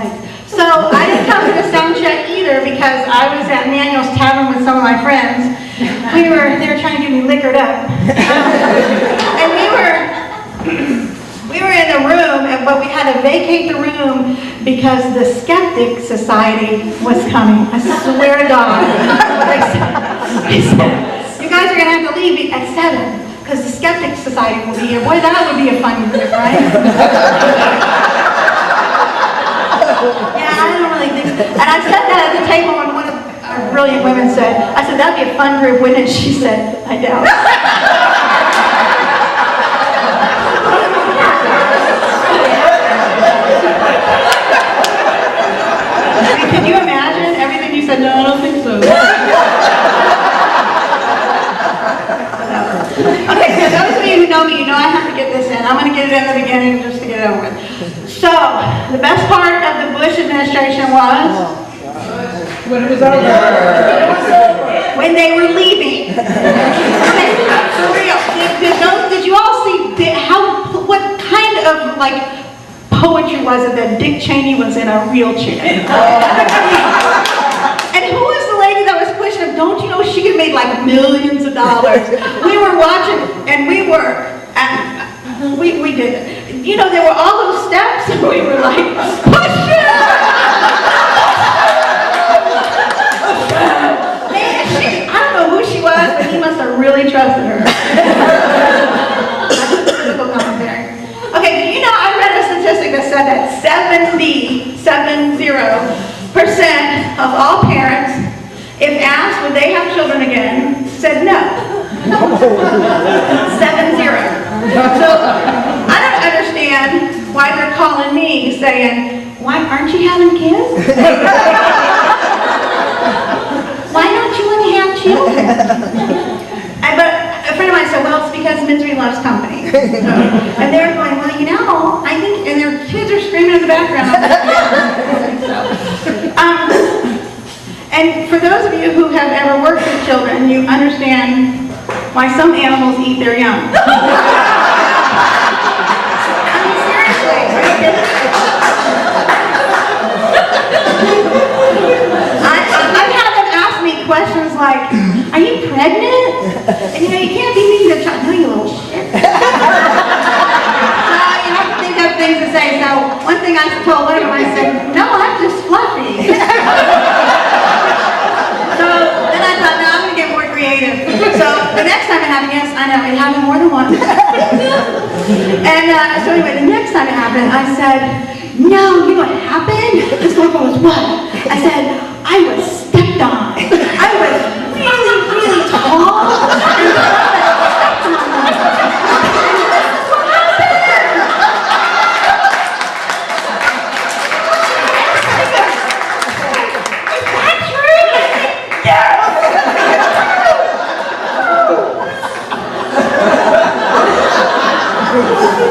lights. So I didn't come to the sound check either because I was at Manuel's Tavern with some of my friends. They were trying to get me liquored up. And we were in the room, but we had to vacate the room because the Skeptic Society was coming. I swear to God. They said, you guys are going to have to leave at 7 because the Skeptic Society will be here. Boy, that would be a fun group, right? Yeah, I don't really think so. And I said that at the table when one of our brilliant women said, I said, that'd be a fun group, wouldn't it? She said, I doubt it. Can you imagine everything you said? No, I don't think so. Okay, so those of you who know me, you know I have to get this in. I'm going to get it in the beginning just to get it over with. So, the best part of the Bush administration was? When it was over. When they were leaving. For real. Did you all see what kind of poetry was it that Dick Cheney was in a wheelchair? And who was the lady that was pushing him? Don't you know she had made millions of dollars? We were watching, and we did it. You know, there were all those steps, and we were like, push it! Man, I don't know who she was, but he must have really trusted her. Okay, you know, I read a statistic that said that 70% of all parents, if asked would they have children again, said no. 7-0. So I don't understand why they're calling me saying, why aren't you having kids? Why don't you want to have children? But a friend of mine said, well, it's because misery loves company. And they're going, well, you know, I think, and their kids are screaming in the background. And for those of you who have ever worked with children, you understand why some animals eat their young. I mean, seriously. I've had them ask me questions like, are you pregnant? And you know, you can't be mean to a child. No, you little shit. So you have to think of things to say. So one thing I told one of them, I said, no, I'm just fluffy. So then I thought, no, I'm going to get more creative. So the next time it happened, yes, I know, it happened more than once. And so anyway, the next time it happened, I said, no, you know what happened? This little girl was what? I said, I was stepped on. I was really, really tall. And stepped on. That's what happened. Is that true? Yes.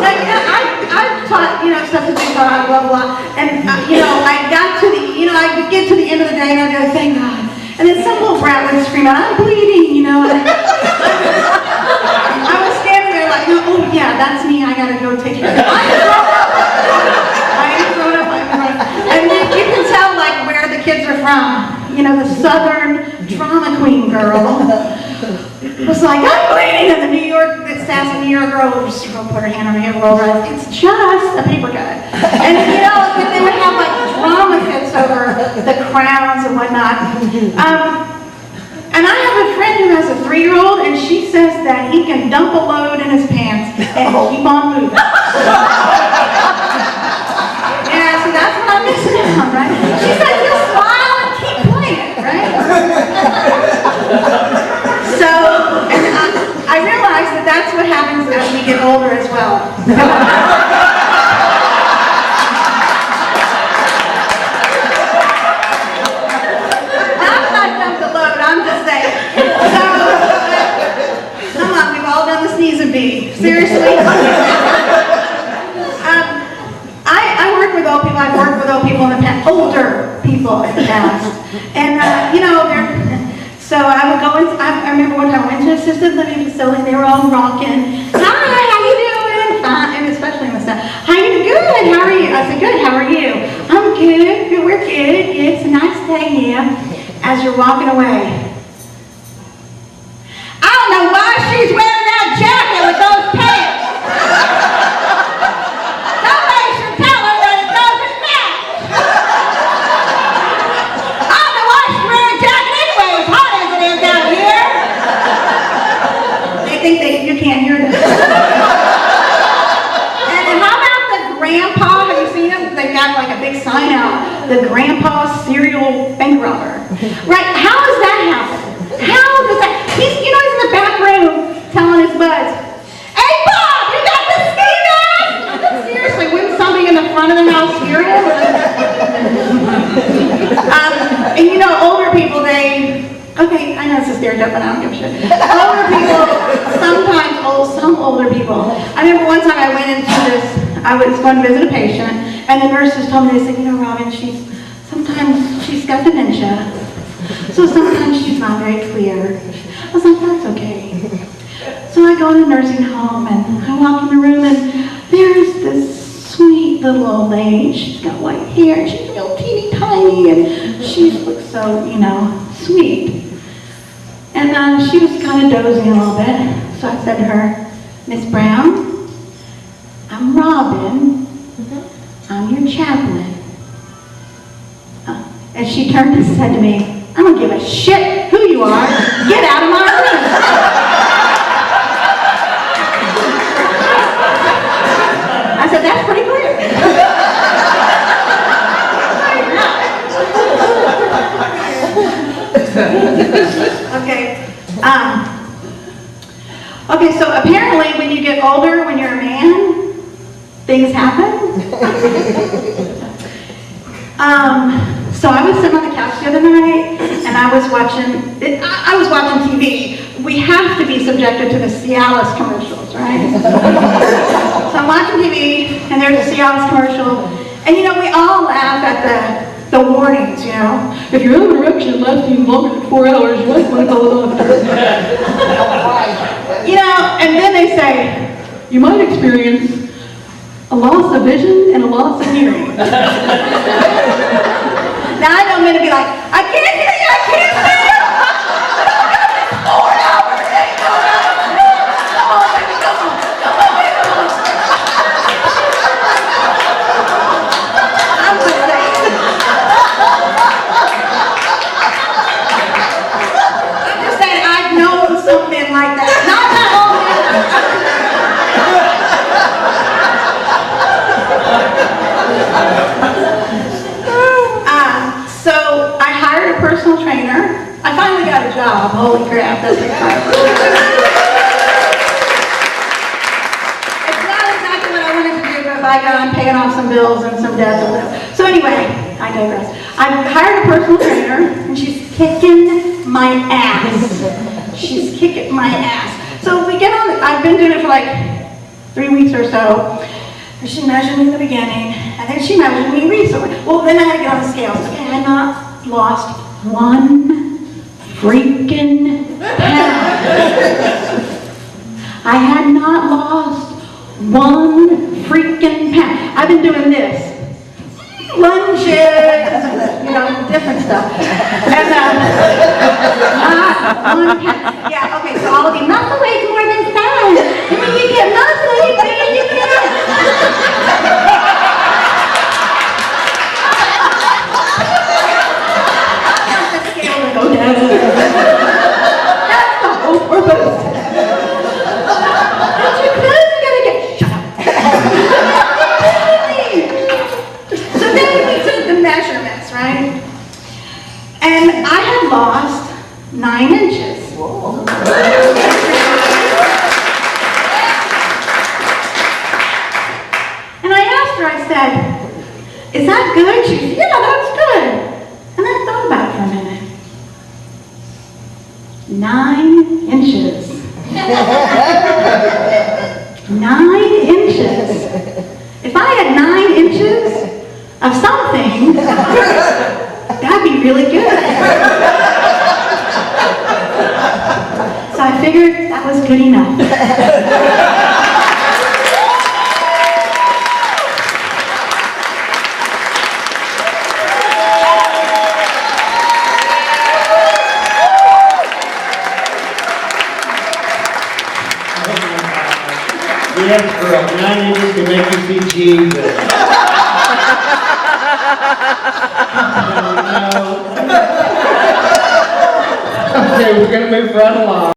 Now, I've taught, stuff to do, blah, blah, blah. And, I would get to the end of the day and I'd go, thank God. And then some little brat would scream out, I'm bleeding, And I was standing there like, oh yeah, that's me, I gotta go take care of it. I am grown up. And then you can tell where the kids are from. The southern drama queen girl was like, I'm bleeding, and the sassy New York girl would just put her hand on her hip, roll her eyes. It's just a paper cut. And then they would have drama fits over the crowns and whatnot. And I have a friend who has a 3-year-old, and she says that he can dump a load in his pants and keep on moving. Yeah, so that's what I'm missing out, right? She said he'll smile and keep playing, right? So, and I realized that that's what happens as we get older as well. I'm just saying. So, come on, we've all done the sneeze and bee. Seriously? I work with old people. I've worked with old people in the past, older people in the past. And, so I would go in, I remember one time I went to an assisted living facility, they were all rocking. Hi, how you doing? Fine, and especially in the South. How you doing? Good, how are you? I said, good, how are you? I'm good. say here as you're walking away? I don't know why she's wearing that jacket with those pants. Somebody should tell her that it doesn't match. I don't know why she's wearing a jacket anyway, as hot as it is out here. They think you can't hear this. And how about the grandpa? Have you seen them? They've got like a big sign out. The grandpa cereal bank robber. Right? How does that happen? How does that? He's in the back room telling his buds, "Hey Bob, you got the ski mask?" Seriously, wouldn't somebody in the front of the house hear him? And older people, okay, I know it's a stereotype, but I don't give a shit. Older people, some older people. I remember one time I went into this, I was going to visit a patient, and the nurses told me, they said, Robin, sometimes she's got dementia, so sometimes she's not very clear. I was like, that's okay. So I go to the nursing home, and I walk in the room, and there's this sweet little old lady. She's got white hair, and she's real teeny tiny, and she looks so, sweet. And she was kind of dozing a little bit, so I said to her, "Miss Brown, I'm Robin. I'm your chaplain." And she turned and said to me, "I don't give a shit who you are. Get out of my room." I said, "That's pretty clear." Okay. Okay, so apparently when you get older, when you're a man, things happen. So I was sitting on the couch the other night, and I was watching TV. We have to be subjected to the Cialis commercials, right? So I'm watching TV, and there's a Cialis commercial, and we all laugh at the warnings, If you have an erection lasting longer than 4 hours, you might want to call a doctor. And then they say, you might experience a loss of vision and a loss of hearing. Now I don't mean to be like, I can't hear you, I can't see you. 4 hours. Come on, baby, come on. I'm just saying. I'm just saying I've known some men like that. Not all men. So I hired a personal trainer. I finally got a job. Holy crap, that's exciting. It's not exactly what I wanted to do, but by God, I'm paying off some bills and some debts and whatever. So anyway, I digress. I hired a personal trainer, and she's kicking my ass. She's kicking my ass. So we get on, I've been doing it for like 3 weeks or so. She measured me in the beginning, and then she measured me recently. Well, then I had to get on the scales. Okay, I had not lost 1 freaking pound. I had not lost 1 freaking pound. I've been doing this. Lunges, different stuff. And not 1 pound. Yeah, okay, so all of you, muscle weighs more than fat. And when you get muscle, you can't. Go down. That's the whole purpose. That's your clothes are gonna get shut up. So then we took the measurements, right? And I had lost 9 inches. Whoa. And I asked her, I said, "Is that good?" She said, "Yeah, that's good." And I thought about it for a minute. 9 inches. 9 inches. If I had 9 inches of something, that'd be really good. So I figured that was good enough. Yes, girl, 9 inches can make you see Jesus. No. Okay, we're gonna move right along.